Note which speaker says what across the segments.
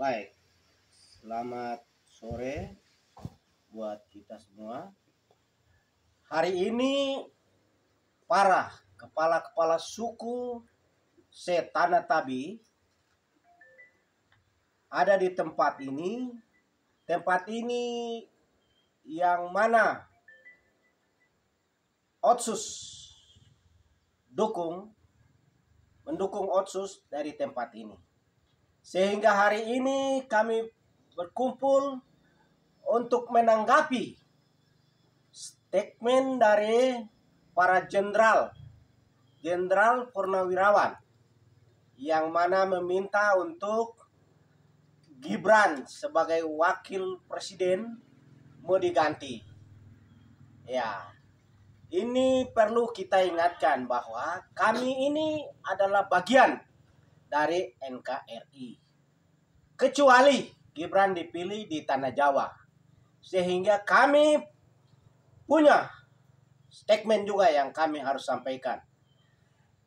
Speaker 1: Baik, selamat sore buat kita semua. Hari ini para kepala-kepala suku Setana Tabi ada di tempat ini. Tempat ini yang mana Otsus mendukung Otsus dari tempat ini. Sehingga hari ini kami berkumpul untuk menanggapi statement dari para Jenderal Purnawirawan yang mana meminta untuk Gibran sebagai wakil presiden mau diganti. Ya, ini perlu kita ingatkan bahwa kami ini adalah bagian dari NKRI. Kecuali Gibran dipilih di Tanah Jawa. Sehingga kami punya statement juga yang kami harus sampaikan.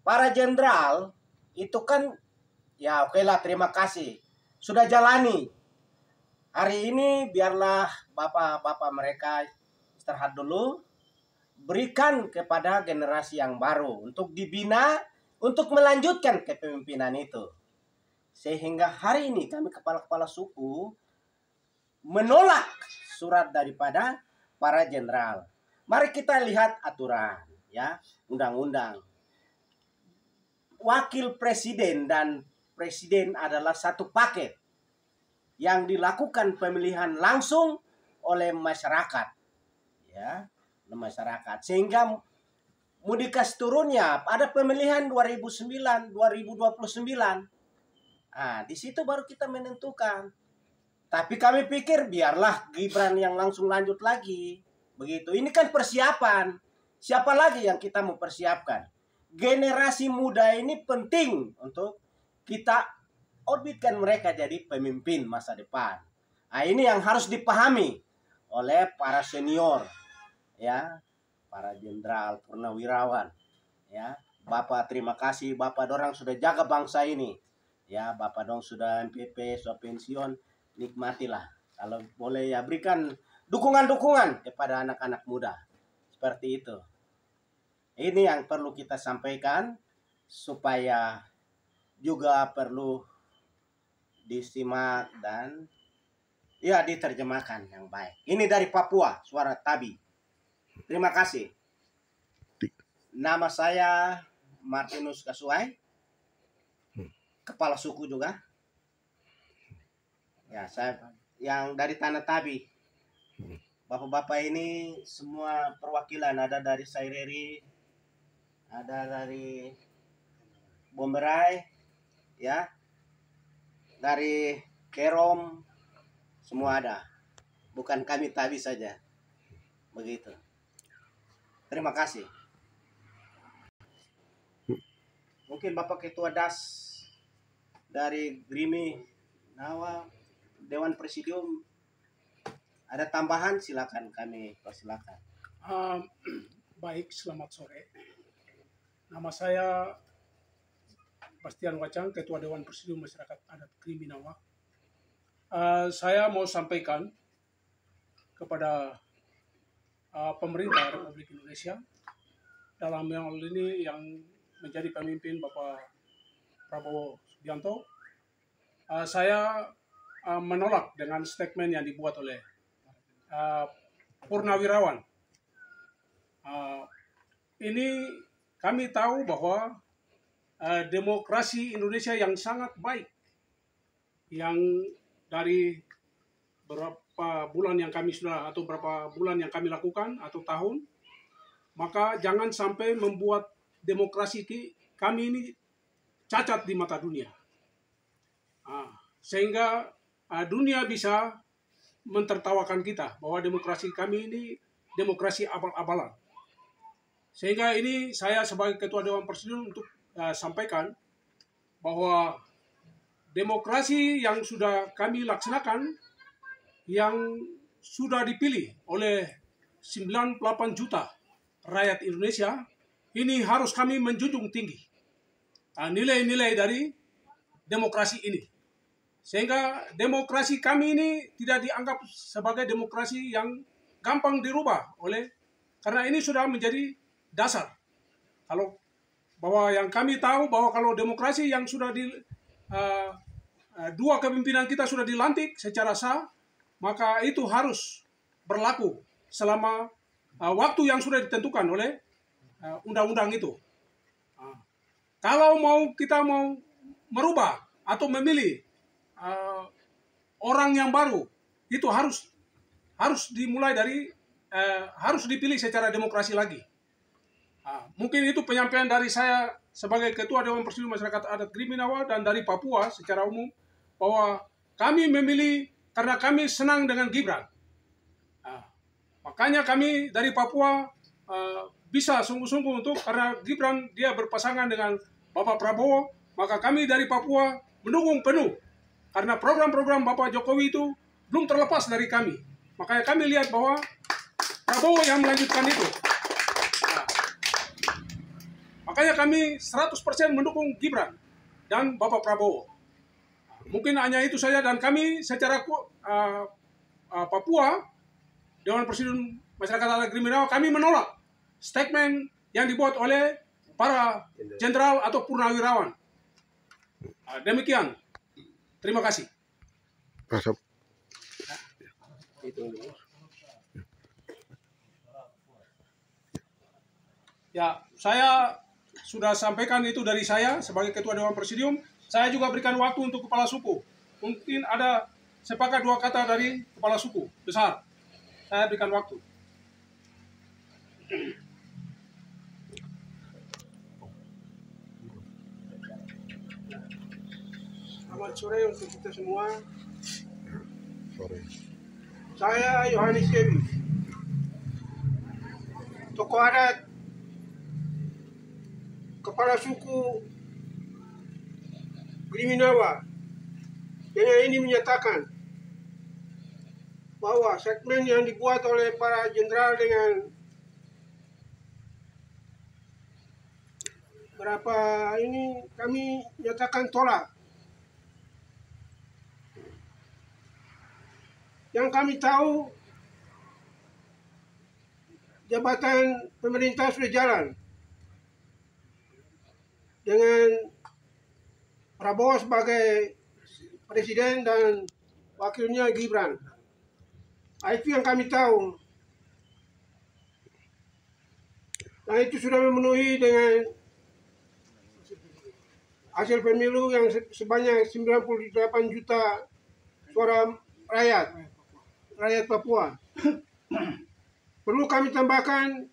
Speaker 1: Para jenderal itu kan ya okelah, terima kasih. Sudah jalani. Hari ini biarlah bapak-bapak mereka istirahat dulu. Berikan kepada generasi yang baru untuk dibina, untuk melanjutkan kepemimpinan itu. Sehingga hari ini kami kepala-kepala suku menolak surat daripada para jenderal. Mari kita lihat aturan, ya, undang-undang. Wakil presiden dan presiden adalah satu paket yang dilakukan pemilihan langsung oleh masyarakat, ya, masyarakat. Sehingga mau dikasih turunnya ada pemilihan 2009, 2029. Nah, di situ baru kita menentukan. Tapi kami pikir biarlah Gibran yang langsung lanjut lagi. Begitu. Ini kan persiapan. Siapa lagi yang kita mau persiapkan? Generasi muda ini penting untuk kita orbitkan mereka jadi pemimpin masa depan. Nah, ini yang harus dipahami oleh para senior, ya, para jenderal purnawirawan, ya. Bapak terima kasih, Bapak dorang sudah jaga bangsa ini. Ya, Bapak dong sudah MPP, sudah pensiun, nikmatilah. Kalau boleh ya berikan dukungan-dukungan kepada anak-anak muda. Seperti itu. Ini yang perlu kita sampaikan supaya juga perlu disimak dan ya diterjemahkan yang baik. Ini dari Papua, Suara Tabi. Terima kasih. Nama saya Martinus Kasuai, kepala suku juga. Ya, saya yang dari Tanah Tabi. Bapak-bapak ini semua perwakilan, ada dari Saireri, ada dari Bomberai, ya, dari Kerom, semua ada. Bukan kami Tabi saja. Begitu. Terima kasih. Mungkin Bapak Ketua DAS dari Grimi Nawa Dewan Presidium ada tambahan, silakan, kami persilakan.
Speaker 2: Baik, selamat sore. Nama saya Bastian Wacang, Ketua Dewan Presidium Masyarakat Adat Grimi Nawa. Saya mau sampaikan kepada pemerintah Republik Indonesia dalam hal ini yang menjadi pemimpin Bapak Prabowo Subianto. Saya menolak dengan statement yang dibuat oleh Purnawirawan. Ini kami tahu bahwa demokrasi Indonesia yang sangat baik, yang dari berapa bulan yang kami sudah atau berapa bulan yang kami lakukan atau tahun, maka jangan sampai membuat demokrasi kami ini cacat di mata dunia, sehingga dunia bisa mentertawakan kita bahwa demokrasi kami ini demokrasi abal-abalan. Sehingga ini saya sebagai Ketua Dewan Presidium untuk sampaikan bahwa demokrasi yang sudah kami laksanakan, yang sudah dipilih oleh 98 juta rakyat Indonesia, ini harus kami menjunjung tinggi nilai-nilai dari demokrasi ini. Sehingga demokrasi kami ini tidak dianggap sebagai demokrasi yang gampang dirubah karena ini sudah menjadi dasar. Kalau bahwa yang kami tahu bahwa kalau demokrasi yang sudah dua kepemimpinan kita sudah dilantik secara sah, maka itu harus berlaku selama waktu yang sudah ditentukan oleh undang-undang itu. Kalau kita mau merubah atau memilih orang yang baru, itu harus dimulai dari harus dipilih secara demokrasi lagi. Mungkin itu penyampaian dari saya sebagai Ketua Dewan Persatuan Masyarakat Adat Kriminawa dan dari Papua secara umum, bahwa kami memilih karena kami senang dengan Gibran. Makanya kami dari Papua bisa sungguh-sungguh karena Gibran dia berpasangan dengan Bapak Prabowo, maka kami dari Papua mendukung penuh. Karena program-program Bapak Jokowi itu belum terlepas dari kami. Makanya kami lihat bahwa Prabowo yang melanjutkan itu. Makanya kami 100% mendukung Gibran dan Bapak Prabowo. Mungkin hanya itu saja, dan kami secara Papua, Dewan Persatuan Masyarakat Adat Kriminawa, kami menolak statement yang dibuat oleh para jenderal atau purnawirawan. Demikian. Terima kasih. Ya, saya sudah sampaikan itu dari saya sebagai Ketua Dewan Presidium. Saya juga berikan waktu untuk kepala suku. Mungkin ada sepatah dua kata dari kepala suku besar. Saya berikan waktu. Selamat sore untuk kita semua.
Speaker 3: Sore.
Speaker 2: Saya Yohanes Kewi, tokoh adat, kepala suku Kriminawa, dengan ini menyatakan bahwa segmen yang dibuat oleh para jenderal dengan berapa ini kami nyatakan tolak. Yang kami tahu jabatan pemerintah sudah jalan dengan Prabowo sebagai presiden dan wakilnya Gibran. Itu yang kami tahu. Dan itu sudah memenuhi dengan hasil pemilu yang sebanyak 98 juta suara rakyat Papua. Perlu kami tambahkan,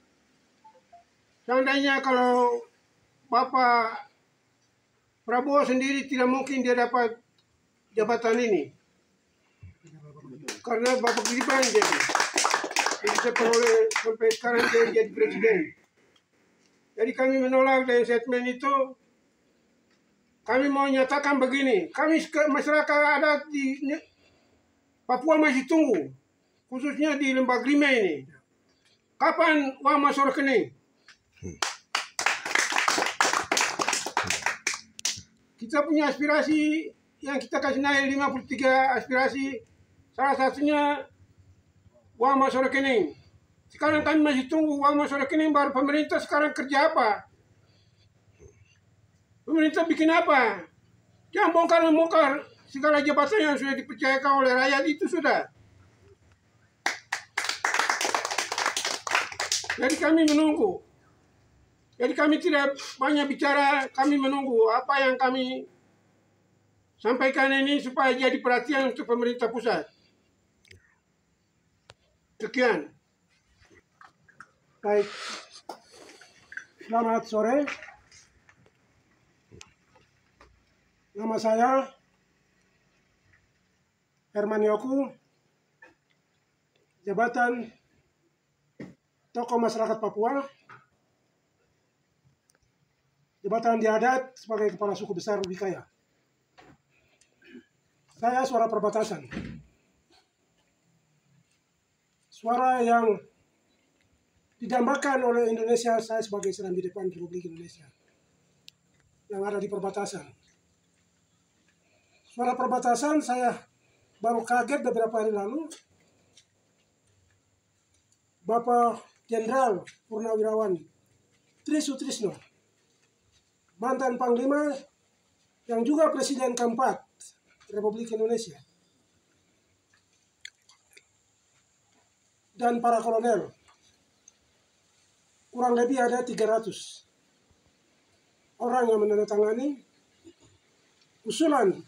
Speaker 2: seandainya kalau Bapak Prabowo sendiri tidak mungkin dia dapat jabatan ini, karena Bapak Gibran jadi sampai sekarang dia jadi presiden. Jadi kami menolak dengan statement itu. Kami mau nyatakan begini, kami masyarakat adat di Papua masih tunggu, khususnya di Lembah Grime ini. Kapan uang masuk rekening? Kita punya aspirasi yang kita kasih naik 53 aspirasi, salah satunya uang masuk rekening. Sekarang kami masih tunggu uang masuk rekening, baru pemerintah sekarang kerja apa? Pemerintah bikin apa? Jangan bongkar-bongkar segala jabatan yang sudah dipercayakan oleh rakyat itu sudah. Jadi kami menunggu. Jadi kami tidak banyak bicara, kami menunggu apa yang kami sampaikan ini supaya jadi perhatian untuk pemerintah pusat. Sekian. Baik. Selamat sore. Nama saya Herman Yoku, jabatan tokoh masyarakat Papua, jabatan di adat sebagai kepala suku besar Wikaya. Saya suara perbatasan, suara yang didambakan oleh Indonesia. Saya sebagai serambi depan Republik Indonesia yang ada di perbatasan.
Speaker 4: suara perbatasan saya baru kaget beberapa hari lalu. Bapak Jenderal Purnawirawan Tri Sutrisno, mantan Panglima yang juga Presiden keempat Republik Indonesia, dan para kolonel, kurang lebih ada 300 orang yang menandatangani usulan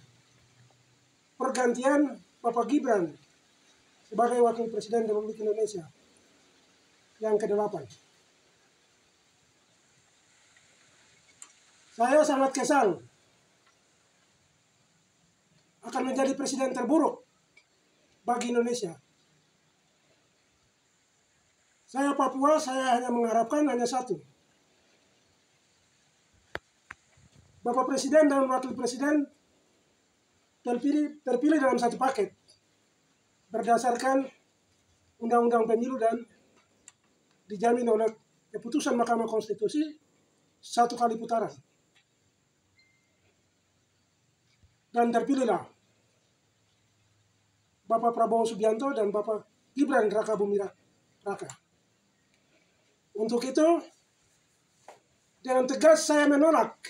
Speaker 4: pergantian Bapak Gibran sebagai Wakil Presiden Republik Indonesia yang ke-8. Saya sangat kesal akan menjadi presiden terburuk bagi Indonesia. Saya Papua, saya hanya mengharapkan hanya satu. Bapak Presiden dan Wakil Presiden terpilih dalam satu paket berdasarkan Undang-Undang Pemilu dan dijamin oleh keputusan Mahkamah Konstitusi 1 kali putaran. Dan terpilihlah Bapak Prabowo Subianto dan Bapak Gibran Raka Buming Raka. Untuk itu, dengan tegas saya menolak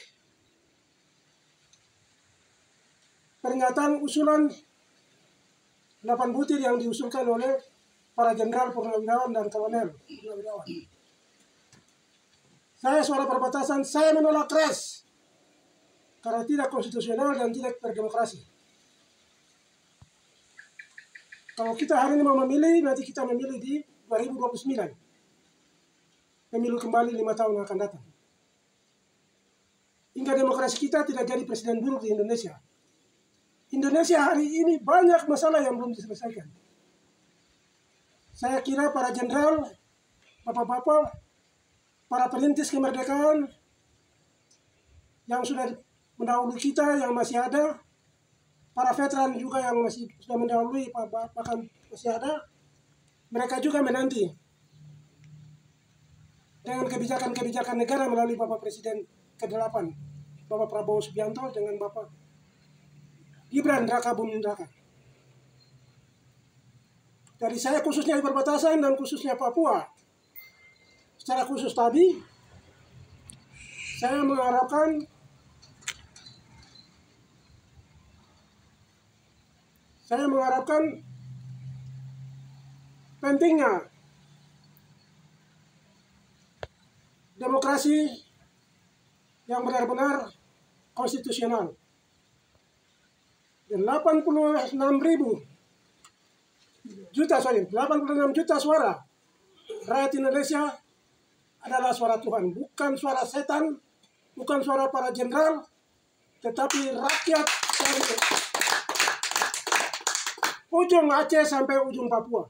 Speaker 4: pernyataan usulan 8 butir yang diusulkan oleh para jenderal purnawirawan dan kolonel purnawirawan. Saya suara perbatasan, saya menolak keras karena tidak konstitusional dan tidak berdemokrasi. Kalau kita hari ini mau memilih, nanti kita memilih di 2029. Pemilu kembali 5 tahun yang akan datang. Hingga demokrasi kita tidak jadi presiden buruk di Indonesia. Indonesia hari ini banyak masalah yang belum diselesaikan. Saya kira para jenderal, bapak-bapak, para perintis kemerdekaan yang sudah mendahului kita, yang masih ada, para veteran juga yang masih sudah mendahului, bahkan masih ada, mereka juga menanti dengan kebijakan-kebijakan negara melalui Bapak Presiden ke-8, Bapak Prabowo Subianto dengan Bapak Gibran Raka Buming Raka. Dari saya khususnya di perbatasan dan khususnya Papua, secara khusus tadi, saya mengharapkan pentingnya demokrasi yang benar-benar konstitusional. Dan 86 juta suara rakyat Indonesia adalah suara Tuhan, bukan suara setan, bukan suara para jenderal, tetapi rakyat dari ujung Aceh sampai ujung Papua.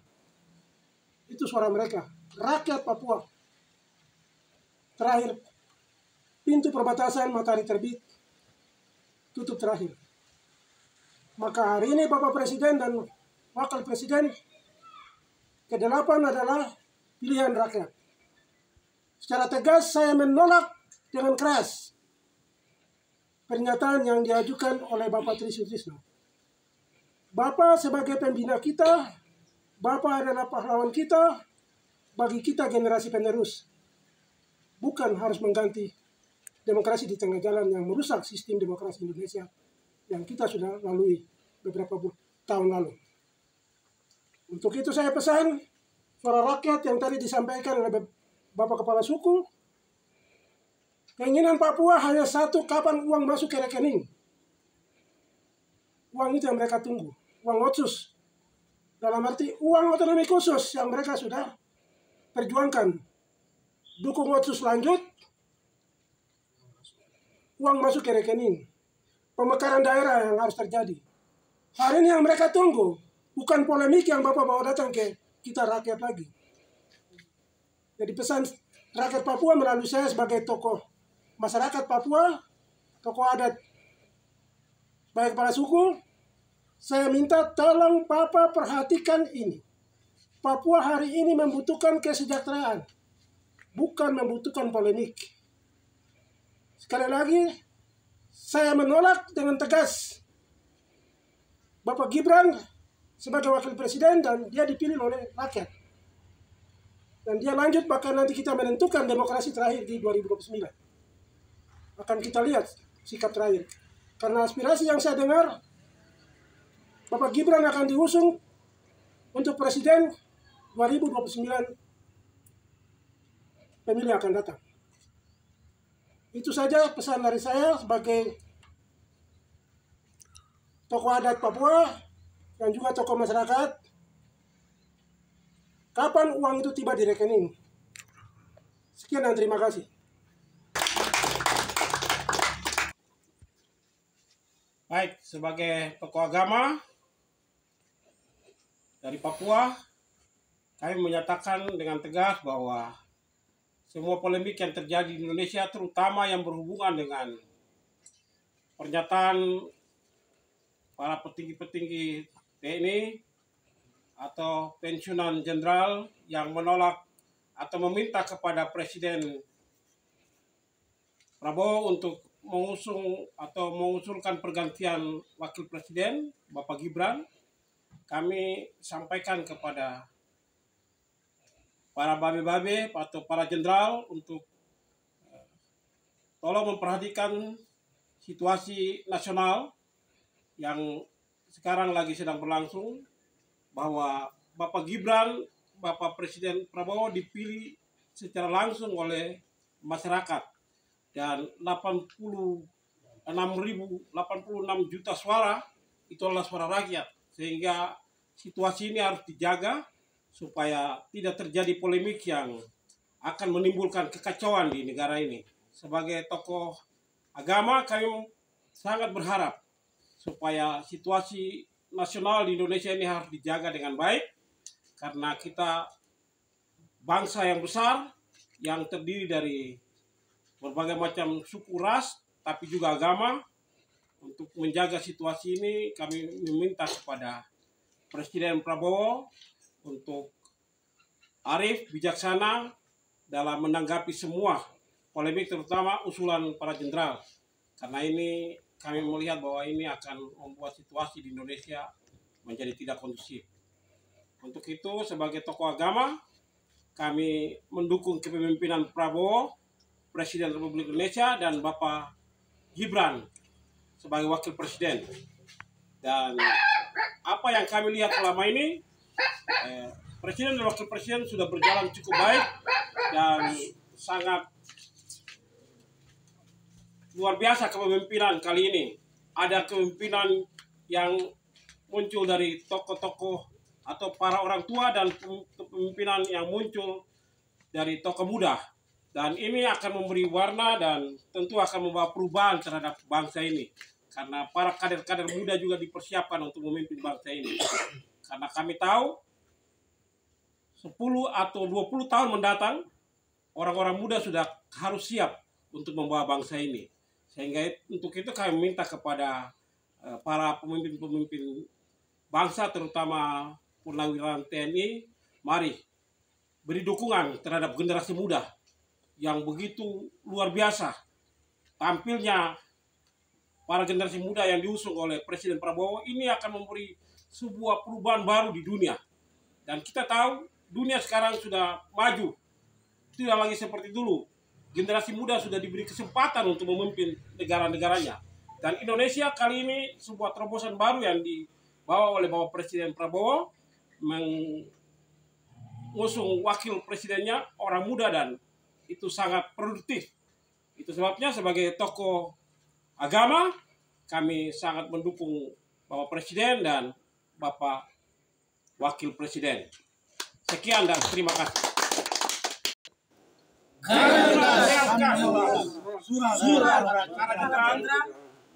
Speaker 4: Itu suara mereka, rakyat Papua. Terakhir, pintu perbatasan matahari terbit, tutup terakhir. Maka hari ini Bapak Presiden dan Wakil Presiden ke-8 adalah pilihan rakyat. Secara tegas saya menolak dengan keras pernyataan yang diajukan oleh Bapak Tri Sutrisno. Bapak sebagai pembina kita, Bapak adalah pahlawan kita, bagi kita generasi penerus. Bukan harus mengganti demokrasi di tengah jalan yang merusak sistem demokrasi Indonesia yang kita sudah lalui beberapa tahun lalu. Untuk itu saya pesan suara rakyat yang tadi disampaikan oleh Bapak Kepala Suku, keinginan Papua hanya satu, kapan uang masuk ke rekening. Uang itu yang mereka tunggu, uang otsus. Dalam arti uang otonomi khusus yang mereka sudah perjuangkan. Dukung otsus lanjut, uang masuk ke rekening. Pemekaran daerah yang harus terjadi. Hari ini yang mereka tunggu, bukan polemik yang Bapak bawa datang ke kita rakyat lagi. Jadi pesan rakyat Papua melalui saya sebagai tokoh masyarakat Papua, tokoh adat, sebagai kepala suku, saya minta tolong Bapak perhatikan ini. Papua hari ini membutuhkan kesejahteraan, bukan membutuhkan polemik. Sekali lagi, saya menolak dengan tegas Bapak Gibran sebagai wakil presiden dan dia dipilih oleh rakyat. Dan dia lanjut bahkan nanti kita menentukan demokrasi terakhir di 2029. Akan kita lihat sikap terakhir. Karena aspirasi yang saya dengar, Bapak Gibran akan diusung untuk presiden 2029 pemilih akan datang. Itu saja pesan dari saya sebagai tokoh adat Papua dan juga tokoh masyarakat. Kapan uang itu tiba di rekening? Sekian dan terima kasih.
Speaker 5: Baik, sebagai tokoh agama dari Papua, kami menyatakan dengan tegas bahwa semua polemik yang terjadi di Indonesia, terutama yang berhubungan dengan pernyataan para petinggi-petinggi TNI atau pensiunan jenderal yang menolak atau meminta kepada Presiden Prabowo untuk mengusung atau mengusulkan pergantian Wakil Presiden Bapak Gibran, kami sampaikan kepada para babe-babe atau para jenderal untuk tolong memperhatikan situasi nasional yang sekarang lagi sedang berlangsung, bahwa Bapak Gibran, Bapak Presiden Prabowo dipilih secara langsung oleh masyarakat dan 86 juta suara itu adalah suara rakyat, sehingga situasi ini harus dijaga supaya tidak terjadi polemik yang akan menimbulkan kekacauan di negara ini. Sebagai tokoh agama, kami sangat berharap supaya situasi nasional di Indonesia ini harus dijaga dengan baik, karena kita bangsa yang besar yang terdiri dari berbagai macam suku ras, tapi juga agama. Untuk menjaga situasi ini, kami meminta kepada Presiden Prabowo untuk arif, bijaksana dalam menanggapi semua polemik, terutama usulan para jenderal. Karena ini kami melihat bahwa ini akan membuat situasi di Indonesia menjadi tidak kondusif. Untuk itu, sebagai tokoh agama, kami mendukung kepemimpinan Prabowo, Presiden Republik Indonesia, dan Bapak Gibran sebagai Wakil Presiden. Dan apa yang kami lihat selama ini, Presiden dan Wakil Presiden sudah berjalan cukup baik dan sangat luar biasa kepemimpinan kali ini. Ada kepemimpinan yang muncul dari tokoh-tokoh atau para orang tua dan kepemimpinan yang muncul dari tokoh muda. Dan ini akan memberi warna dan tentu akan membawa perubahan terhadap bangsa ini. Karena para kader-kader muda juga dipersiapkan untuk memimpin bangsa ini. Karena kami tahu 10 atau 20 tahun mendatang, orang-orang muda sudah harus siap untuk membawa bangsa ini. Sehingga untuk itu kami minta kepada para pemimpin-pemimpin bangsa, terutama purnawirawan TNI, mari beri dukungan terhadap generasi muda yang begitu luar biasa. Tampilnya para generasi muda yang diusung oleh Presiden Prabowo ini akan memberi sebuah perubahan baru di dunia. Dan kita tahu dunia sekarang sudah maju, tidak lagi seperti dulu. Generasi muda sudah diberi kesempatan untuk memimpin negara-negaranya. Dan Indonesia kali ini sebuah terobosan baru yang dibawa oleh Bapak Presiden Prabowo, mengusung wakil presidennya orang muda, dan itu sangat produktif. Itu sebabnya sebagai tokoh agama, kami sangat mendukung Bapak Presiden dan Bapak Wakil Presiden. Sekian dan terima kasih. Surat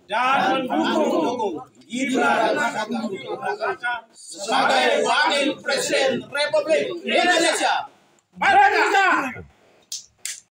Speaker 5: dan mendukung Gibran sebagai Wakil Presiden Republik Indonesia. Merdeka!